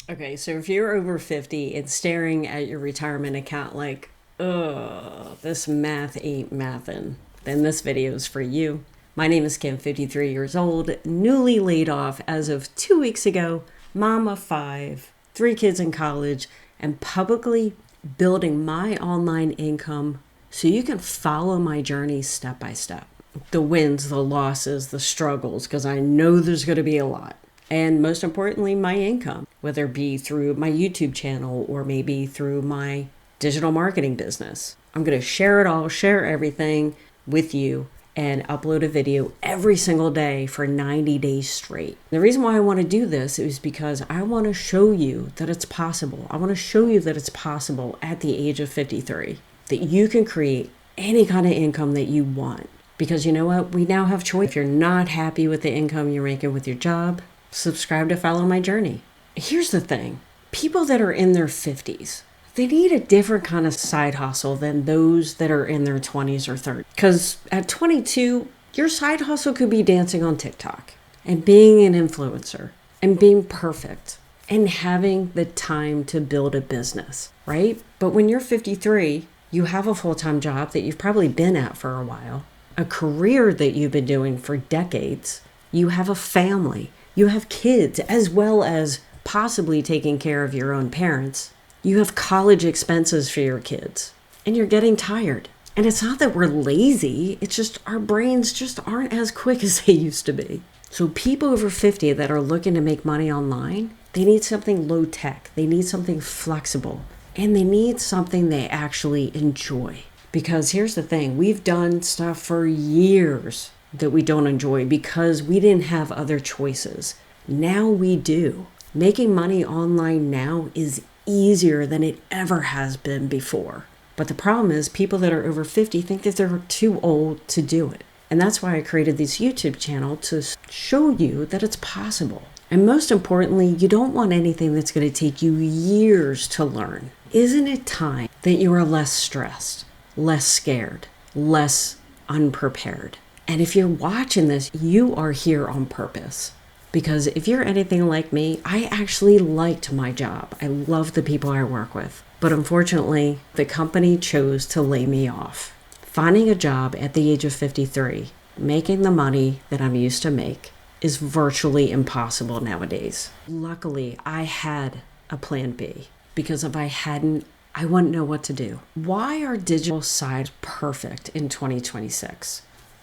Okay, so if you're over 50 and staring at your retirement account like, ugh, this math ain't mathin', then this video is for you. My name is Kim, 53 years old, newly laid off as of 2 weeks ago, mom of five, three kids in college, and publicly building my online income so you can follow my journey step by step. The wins, the losses, the struggles, because I know there's going to be a lot. And most importantly, my income, whether it be through my YouTube channel or maybe through my digital marketing business. I'm going to share it all, share everything with you, and upload a video every single day for 90 days straight. The reason why I want to do this is because I want to show you that it's possible. I want to show you that it's possible at the age of 53, that you can create any kind of income that you want. Because you know what? We now have choice. If you're not happy with the income you're making with your job, subscribe to follow my journey. Here's the thing. People that are in their 50s, they need a different kind of side hustle than those that are in their 20s or 30s. Because at 22, your side hustle could be dancing on TikTok and being an influencer and being perfect and having the time to build a business, right? But when you're 53, you have a full-time job that you've probably been at for a while, a career that you've been doing for decades. You have a family. You have kids, as well as possibly taking care of your own parents. You have college expenses for your kids, and you're getting tired. And it's not that we're lazy, it's just our brains just aren't as quick as they used to be. So people over 50 that are looking to make money online, they need something low tech, they need something flexible, and they need something they actually enjoy. Because here's the thing, we've done stuff for years that we don't enjoy because we didn't have other choices. Now we do. Making money online now is easier than it ever has been before. But the problem is people that are over 50 think that they're too old to do it. And that's why I created this YouTube channel, to show you that it's possible. And most importantly, you don't want anything that's going to take you years to learn. Isn't it time that you are less stressed, less scared, less unprepared? And if you're watching this, you are here on purpose. Because if you're anything like me, I actually liked my job. I love the people I work with. But unfortunately, the company chose to lay me off. Finding a job at the age of 53, making the money that I'm used to make, is virtually impossible nowadays. Luckily, I had a plan B. Because if I hadn't, I wouldn't know what to do. Why are digital sites perfect in 2026?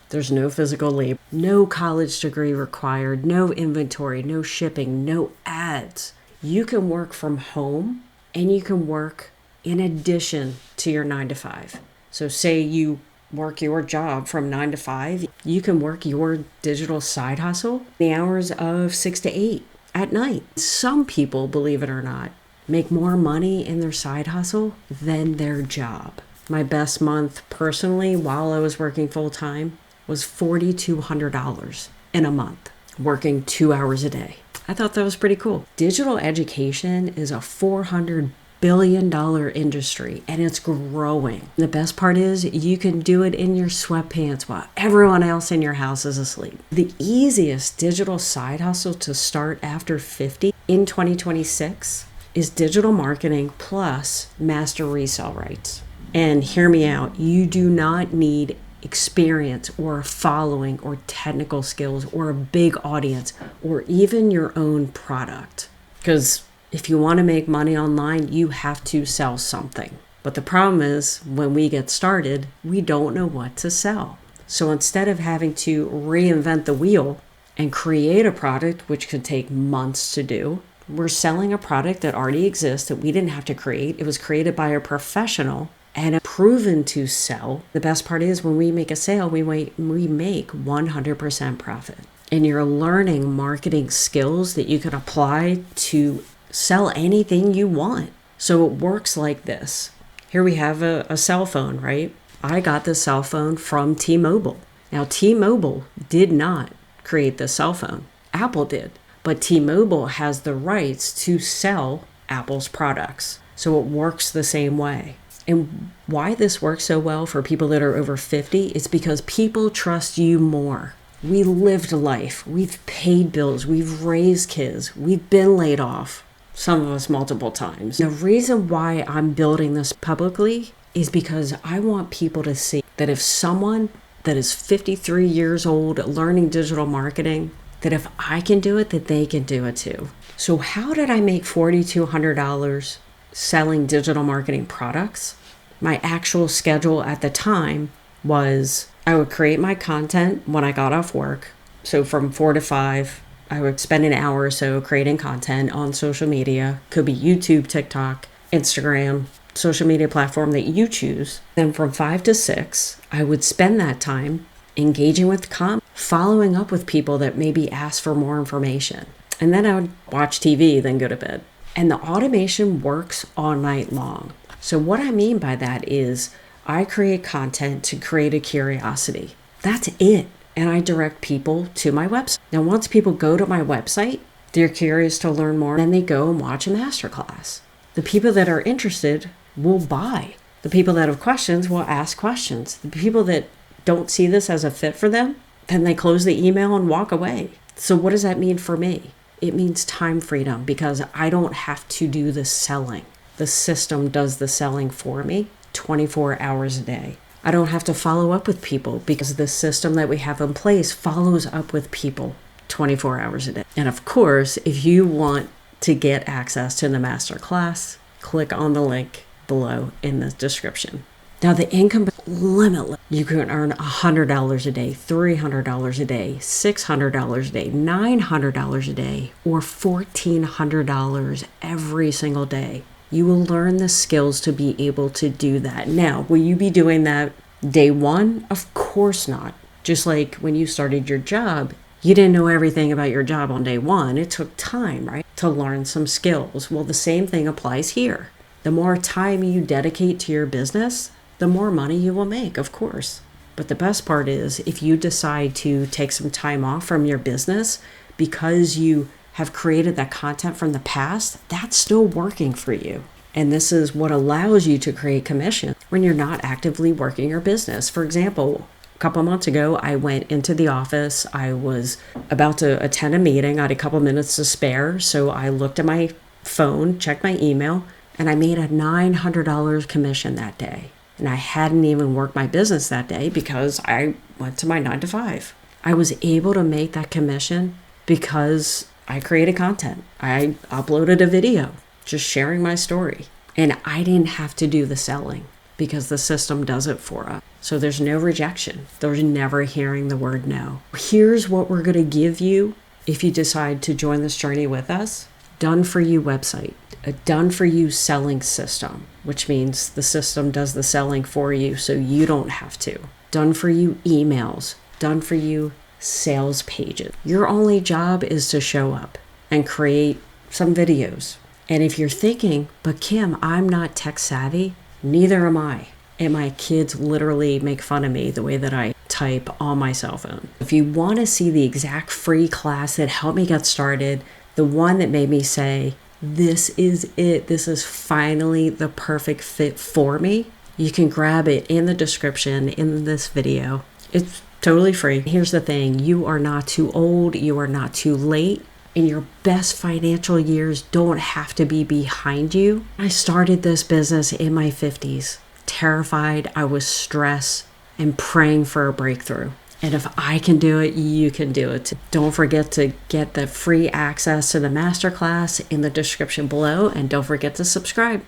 There's no physical labor, no college degree required, no inventory, no shipping, no ads. You can work from home and you can work in addition to your 9 to 5. So say you work your job from 9 to 5, you can work your digital side hustle the hours of 6 to 8 at night. Some people, believe it or not, make more money in their side hustle than their job. My best month personally, while I was working full time, was $4,200 in a month, working 2 hours a day. I thought that was pretty cool. Digital education is a $400 billion industry, and it's growing. The best part is you can do it in your sweatpants while everyone else in your house is asleep. The easiest digital side hustle to start after 50 in 2026 is digital marketing plus master resale rights. And hear me out, you do not need experience or a following or technical skills or a big audience or even your own product. Because if you want to make money online, you have to sell something. But the problem is when we get started, we don't know what to sell. So instead of having to reinvent the wheel and create a product, which could take months to do, we're selling a product that already exists that we didn't have to create. It was created by a professional and proven to sell. The best part is when we make a sale, we make 100% profit. And you're learning marketing skills that you can apply to sell anything you want. So it works like this. Here we have a cell phone, right? I got this cell phone from T-Mobile. Now, T-Mobile did not create the cell phone. Apple did. But T-Mobile has the rights to sell Apple's products. So it works the same way. And why this works so well for people that are over 50 is because people trust you more. We lived life. We've paid bills. We've raised kids. We've been laid off. some of us multiple times. The reason why I'm building this publicly is because I want people to see that if someone that is 53 years old learning digital marketing, that if I can do it, that they can do it too. So how did I make $4,200 selling digital marketing products? My actual schedule at the time was I would create my content when I got off work. So from 4 to 5, I would spend an hour or so creating content on social media. Could be YouTube, TikTok, Instagram, social media platform that you choose. Then from 5 to 6, I would spend that time engaging with comments, following up with people that maybe ask for more information. And then I would watch TV, then go to bed. And the automation works all night long. So what I mean by that is I create content to create a curiosity. That's it. And I direct people to my website. Now, once people go to my website, they're curious to learn more, then they go and watch a masterclass. The people that are interested will buy. The people that have questions will ask questions. The people that don't see this as a fit for them, then they close the email and walk away. So what does that mean for me? It means time freedom because I don't have to do the selling. The system does the selling for me 24 hours a day. I don't have to follow up with people because the system that we have in place follows up with people 24 hours a day. And of course, if you want to get access to the masterclass, click on the link below in the description. Now the income is limitless. You can earn $100 a day, $300 a day, $600 a day, $900 a day, or $1,400 every single day. You will learn the skills to be able to do that. Now, will you be doing that day one? Of course not. Just like when you started your job, you didn't know everything about your job on day one. It took time, right, to learn some skills. Well, the same thing applies here. The more time you dedicate to your business, the more money you will make, of course. But the best part is if you decide to take some time off from your business because you have created that content from the past, that's still working for you. And this is what allows you to create commission when you're not actively working your business. For example, a couple months ago, I went into the office. I was about to attend a meeting. I had a couple minutes to spare. So I looked at my phone, checked my email, and I made a $900 commission that day. And I hadn't even worked my business that day because I went to my 9 to 5. I was able to make that commission because I created content. I uploaded a video just sharing my story. And I didn't have to do the selling because the system does it for us. So there's no rejection. There's never hearing the word no. Here's what we're going to give you if you decide to join this journey with us. Done for you website, a done for you selling system, which means the system does the selling for you so you don't have to. Done for you emails, done for you sales pages. Your only job is to show up and create some videos. And if you're thinking, but Kim, I'm not tech savvy, neither am I. And my kids literally make fun of me the way that I type on my cell phone. If you want to see the exact free class that helped me get started, the one that made me say, this is it, this is finally the perfect fit for me, you can grab it in the description in this video. It's totally free. Here's the thing, you are not too old, you are not too late, and your best financial years don't have to be behind you. I started this business in my 50s, terrified, I was stressed, and praying for a breakthrough. And if I can do it, you can do it. Don't forget to get the free access to the masterclass in the description below, and don't forget to subscribe.